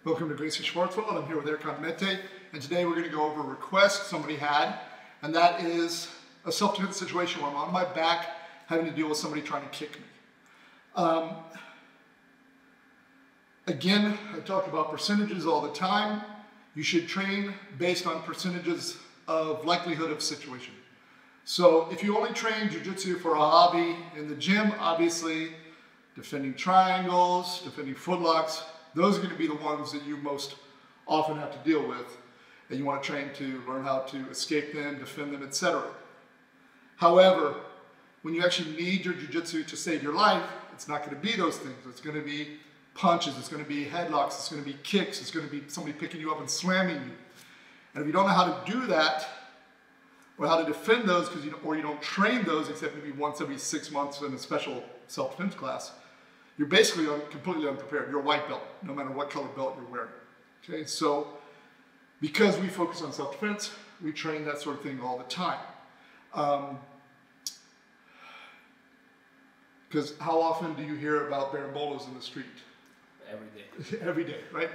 Welcome to Gracie Schwerte. I'm here with Erkan Mete, and today we're going to go over a request somebody had, and that is a self-defense situation where I'm on my back having to deal with somebody trying to kick me. Again, I talk about percentages all the time. You should train based on percentages of likelihood of situation. So if you only train Jiu-Jitsu for a hobby in the gym, obviously defending triangles, defending footlocks, those are going to be the ones that you most often have to deal with, and you want to train to learn how to escape them, defend them, etc. However, when you actually need your Jiu-Jitsu to save your life, it's not going to be those things. It's going to be punches, it's going to be headlocks, it's going to be kicks, it's going to be somebody picking you up and slamming you. And if you don't know how to do that, or how to defend those, because you don't train those except maybe once every 6 months in a special self-defense class, you're basically completely unprepared. You're a white belt, no matter what color belt you're wearing. Okay, so because we focus on self-defense, we train that sort of thing all the time. Because how often do you hear about berimbolos in the street? Every day. Every day, right?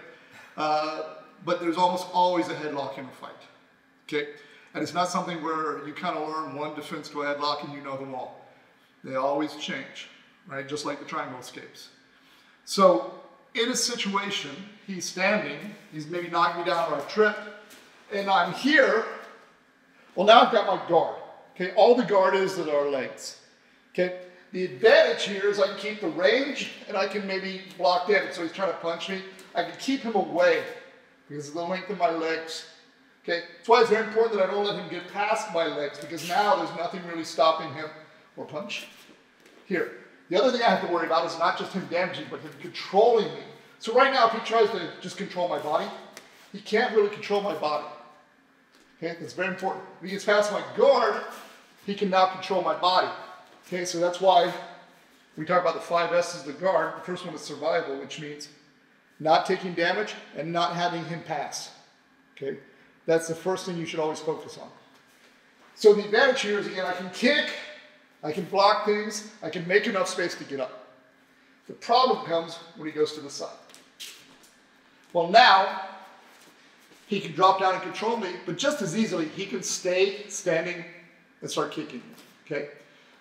But there's almost always a headlock in a fight. Okay? And it's not something where you kind of learn one defense to a headlock and you know them all. They always change, right? Just like the triangle escapes. So in a situation, he's standing, he's maybe knocking me down or I tripped, and I'm here. Well, now I've got my guard. Okay, all the guard is our legs. Okay, the advantage here is I can keep the range and I can maybe block damage. So he's trying to punch me. I can keep him away because of the length of my legs. Okay, that's why it's very important that I don't let him get past my legs, because now there's nothing really stopping him or punch. Here. The other thing I have to worry about is not just him damaging, but him controlling me. So right now, if he tries to just control my body, he can't really control my body. Okay, that's very important. If he gets past my guard, he can now control my body. Okay, so that's why we talk about the 5 S's of the guard. The first one is survival, which means not taking damage and not having him pass. Okay. That's the first thing you should always focus on. So the advantage here is, again, I can kick, I can block things, I can make enough space to get up. The problem comes when he goes to the side. Well, now, he can drop down and control me, but just as easily, he can stay standing and start kicking me, okay?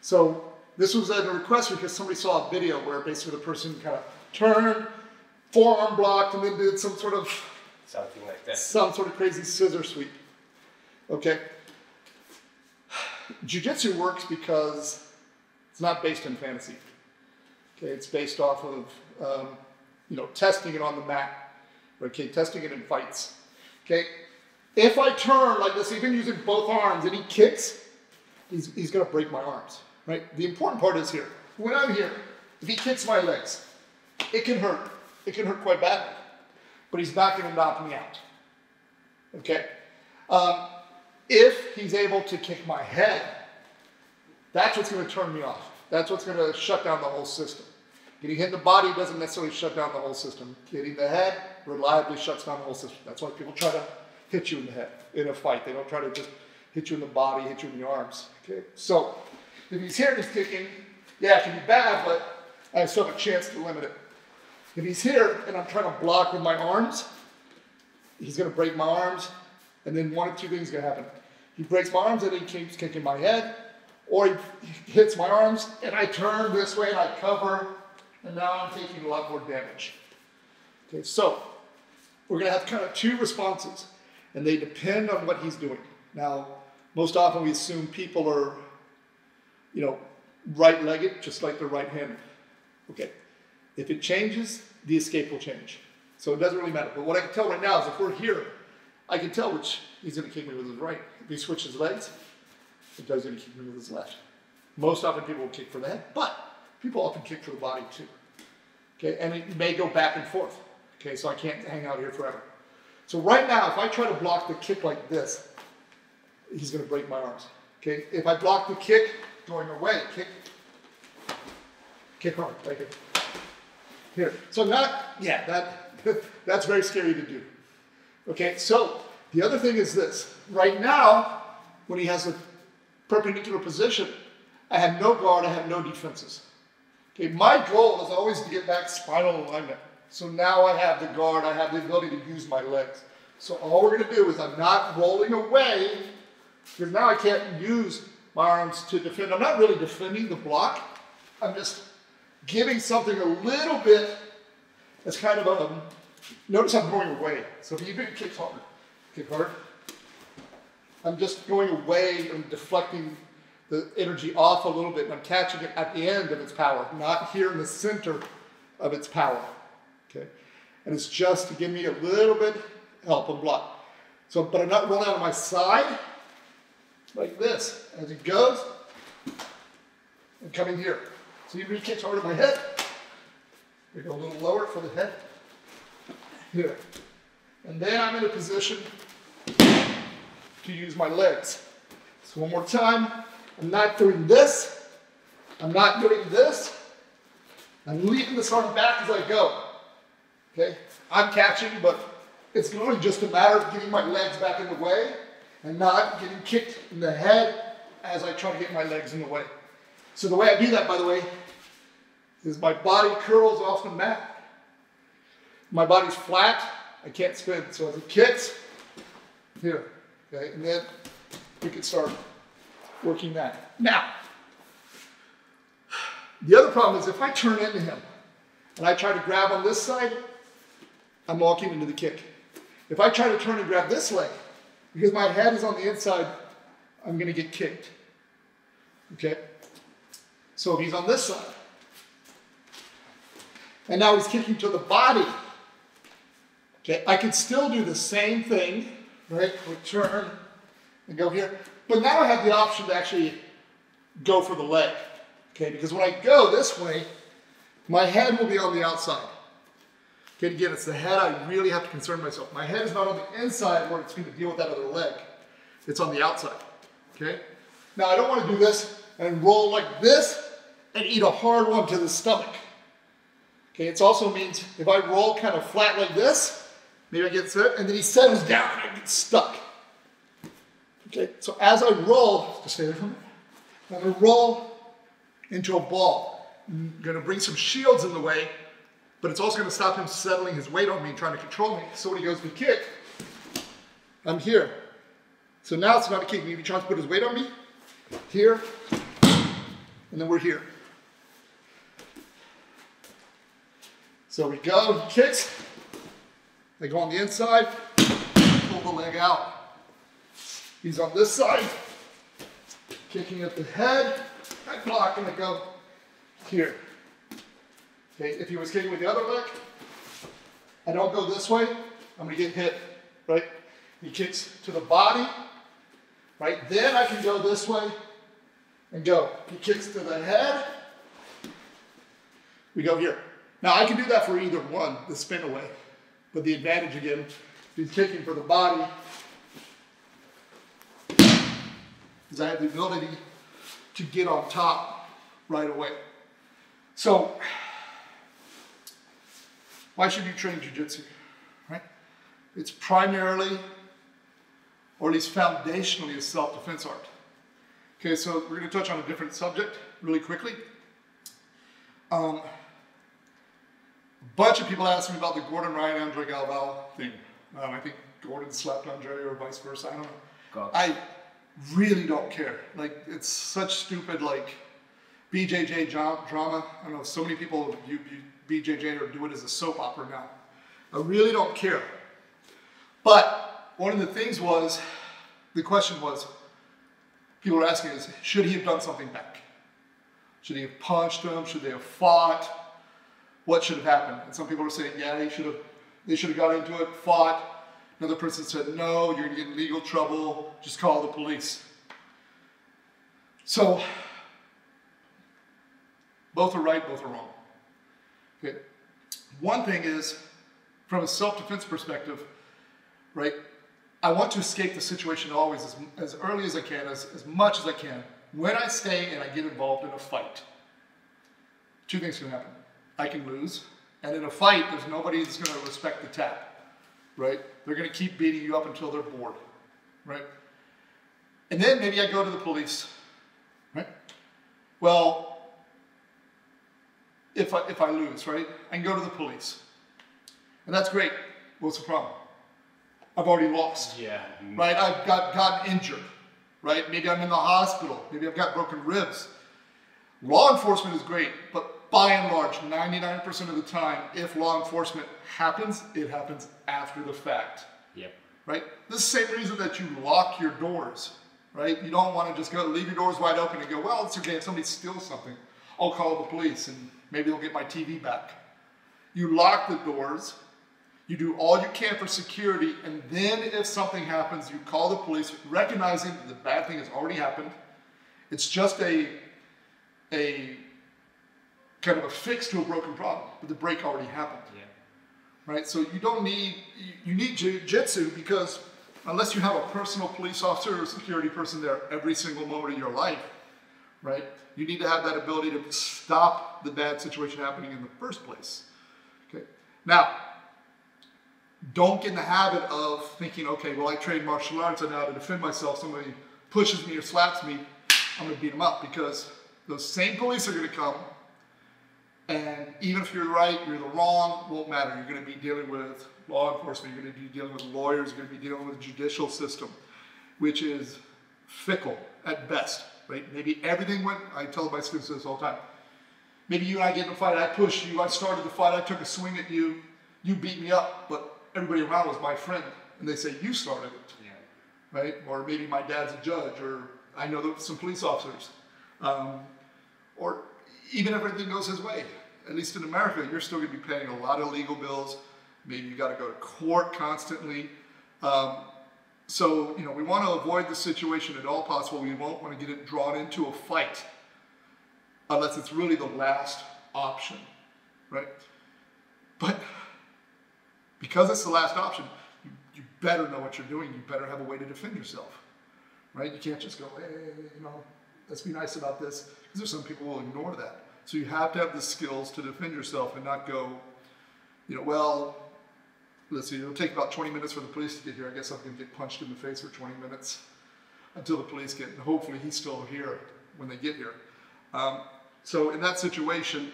So this was a request because somebody saw a video where basically the person kind of turned, forearm blocked, and then did some sort of something like that. Some sort of crazy scissor sweep. Okay? Jiu-Jitsu works because it's not based in fantasy. Okay, it's based off of testing it on the mat. Okay, testing it in fights. Okay, if I turn like this, even using both arms, and he kicks, he's going to break my arms. Right? The important part is here. When I'm here, if he kicks my legs, it can hurt. It can hurt quite badly. But he's not going to knock me out. Okay? If he's able to kick my head, that's what's going to turn me off. That's what's going to shut down the whole system. Getting hit in the body doesn't necessarily shut down the whole system. Hitting the head reliably shuts down the whole system. That's why people try to hit you in the head in a fight. They don't try to just hit you in the body, hit you in the arms. Okay? So, if he's here and he's kicking, yeah, it can be bad, but I still have a chance to limit it. If he's here and I'm trying to block with my arms, he's going to break my arms, and then one of two things is going to happen. He breaks my arms and he keeps kicking my head, or he hits my arms and I turn this way and I cover, and now I'm taking a lot more damage. Okay, so we're going to have kind of two responses, and they depend on what he's doing. Now, most often we assume people are, right-legged, just like they're right-handed. Okay. If it changes, the escape will change. So it doesn't really matter. But what I can tell right now is if we're here, I can tell which he's going to kick me with his right. If he switches legs, he's going to kick me with his left. Most often people will kick for the head, but people often kick for the body too. Okay, and it may go back and forth. Okay, so I can't hang out here forever. So right now, if I try to block the kick like this, he's going to break my arms. Okay, if I block the kick going away, kick hard, like it. Here. So that's very scary to do. Okay, so the other thing is this. Right now, when he has a perpendicular position, I have no guard, I have no defenses. Okay, my goal is always to get back spinal alignment. So now I have the guard, I have the ability to use my legs. So all we're gonna do is I'm not rolling away, because now I can't use my arms to defend. I'm not really defending the block. I'm just giving something a little bit as kind of a, notice I'm going away. So if you do kick hard, I'm just going away and deflecting the energy off a little bit, and I'm catching it at the end of its power, not here in the center of its power, okay? And it's just to give me a little bit help and block. So, but I'm not rolling out of my side like this. As it goes, and coming here. So you really kick hard at my head. We go a little lower for the head. Here. And then I'm in a position to use my legs. So one more time. I'm not doing this. I'm not doing this. I'm leaving this arm back as I go. Okay? I'm catching, but it's really just a matter of getting my legs back in the way and not getting kicked in the head as I try to get my legs in the way. So the way I do that, by the way, is my body curls off the mat. My body's flat. I can't spin. So as it kicks, here. Okay? And then we can start working that. Now, the other problem is if I turn into him and I try to grab on this side, I'm walking into the kick. If I try to turn and grab this leg, because my head is on the inside, I'm going to get kicked. Okay? So if he's on this side, and now he's kicking to the body, okay, I can still do the same thing, right? Return and go here. But now I have the option to actually go for the leg, okay? Because when I go this way, my head will be on the outside. Okay, again, it's the head I really have to concern myself. My head is not on the inside where it's going to deal with that other leg. It's on the outside, okay? Now, I don't want to do this and roll like this and eat a hard one to the stomach. Okay, it also means if I roll kind of flat like this, maybe I get set, and then he settles down and I get stuck. Okay, so as I roll, just stay there for a minute, I'm going to roll into a ball. I'm going to bring some shields in the way, but it's also going to stop him settling his weight on me and trying to control me. So when he goes to kick, I'm here. So now it's not a kick. He tries to put his weight on me, here, and then we're here. So we go, he kicks, I go on the inside, pull the leg out. He's on this side, kicking at the head, I block and I go here. Okay, if he was kicking with the other leg, I don't go this way, I'm gonna get hit, right? He kicks to the body, right? Then I can go this way and go. He kicks to the head, we go here. Now I can do that for either one, the spin away. But the advantage again, if he's kicking for the body, is I have the ability to get on top right away. So, why should you train Jiu-Jitsu, right? It's primarily, or at least foundationally, a self-defense art. Okay, so we're going to touch on a different subject really quickly. A bunch of people ask me about the Gordon Ryan, Andre Galvao thing. I think Gordon slapped Andre or vice versa, I don't know. God. I really don't care. Like, it's such stupid, like, BJJ drama. I don't know, so many people view BJJ or do it as a soap opera now. I really don't care. But one of the things was, the question was, people were asking is, should he have done something back? Should he have punched him? Should they have fought? What should have happened? And some people are saying, yeah, they should have got into it, fought. Another person said, no, you're gonna get in legal trouble, just call the police. So, both are right, both are wrong. Okay. One thing is, from a self-defense perspective, right, I want to escape the situation always as early as I can, as much as I can. When I stay and I get involved in a fight, two things can happen. I can lose, and in a fight, there's nobody that's going to respect the tap, right? They're going to keep beating you up until they're bored, right? And then maybe I go to the police, right? Well, if I lose, right, I can go to the police. And that's great. What's the problem? I've already lost. Yeah. Right? I've gotten injured. Right? Maybe I'm in the hospital. Maybe I've got broken ribs. Law enforcement is great, but by and large, 99% of the time, if law enforcement happens, it happens after the fact. Yep. Right? This is the same reason that you lock your doors. Right? You don't want to just leave your doors wide open and go, well, it's okay, if somebody steals something, I'll call the police and maybe they'll get my TV back. You lock the doors, you do all you can for security, and then if something happens, you call the police, recognizing that the bad thing has already happened. It's just a kind of a fix to a broken problem, but the break already happened. Yeah. Right? So you need Jiu-Jitsu because unless you have a personal police officer or security person there every single moment of your life, right? You need to have that ability to stop the bad situation happening in the first place. Okay. Now, don't get in the habit of thinking, okay, well, I train martial arts, and now to defend myself, somebody pushes me or slaps me, I'm going to beat them up, because those same police are going to come, and even if you're right, you're the wrong, won't matter. You're going to be dealing with law enforcement, you're going to be dealing with lawyers, you're going to be dealing with the judicial system, which is fickle at best, right? Maybe everything went, I tell my students this all the time, maybe you and I get in a fight, I pushed you, I started the fight, I took a swing at you, you beat me up, but everybody around was my friend, and they say, you started it, yeah. Right? Or maybe my dad's a judge, or I know some police officers, or even if everything goes his way, at least in America, you're still going to be paying a lot of legal bills. Maybe you got to go to court constantly. So, we want to avoid the situation at all possible. We won't want to get it drawn into a fight unless it's really the last option, right? But because it's the last option, you better know what you're doing. You better have a way to defend yourself, right? You can't just go, hey, let's be nice about this, because there's some people who will ignore that. So you have to have the skills to defend yourself and not go, well, let's see, it'll take about 20 minutes for the police to get here. I guess I'm going to get punched in the face for 20 minutes until the police get, and hopefully he's still here when they get here. So in that situation,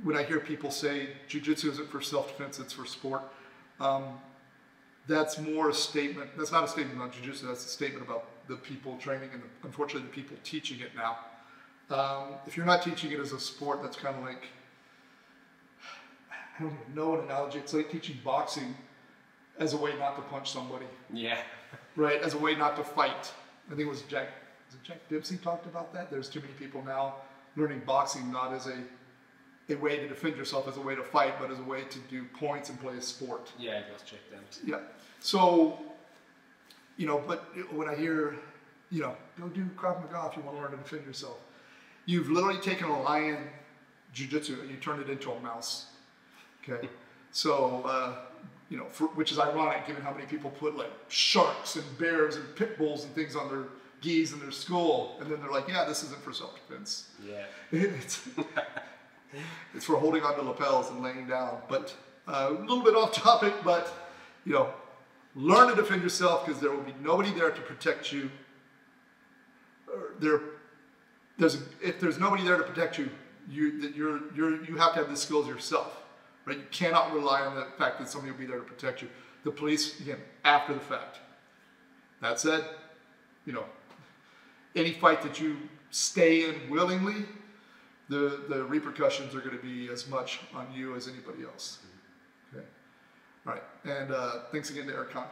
when I hear people say Jiu-Jitsu isn't for self-defense, it's for sport, that's more a statement. That's not a statement about Jiu-Jitsu, that's a statement about the people training and unfortunately the people teaching it now. If you're not teaching it as a sport, that's kind of like, I don't even know an analogy. It's like teaching boxing as a way not to punch somebody. Yeah. Right, as a way not to fight. I think it was Jack Dempsey talked about that. There's too many people now learning boxing not as a way to defend yourself, as a way to fight, but as a way to do points and play a sport. Yeah, I just checked them. Yeah. So, but when I hear, go do Krav Maga if you want to learn to defend yourself. You've literally taken a lion jiu-jitsu and you turned it into a mouse. Okay. So, which is ironic given how many people put like sharks and bears and pit bulls and things on their gis in their school. And then they're like, yeah, this isn't for self-defense. Yeah. It's for holding onto lapels and laying down. But a little bit off topic, but, learn to defend yourself, because there will be nobody there to protect you. If there's nobody there to protect you, you have to have the skills yourself, right? You cannot rely on the fact that somebody will be there to protect you. The police, again, after the fact. That said, any fight that you stay in willingly, the repercussions are going to be as much on you as anybody else. Okay. All right. And thanks again to Ericon.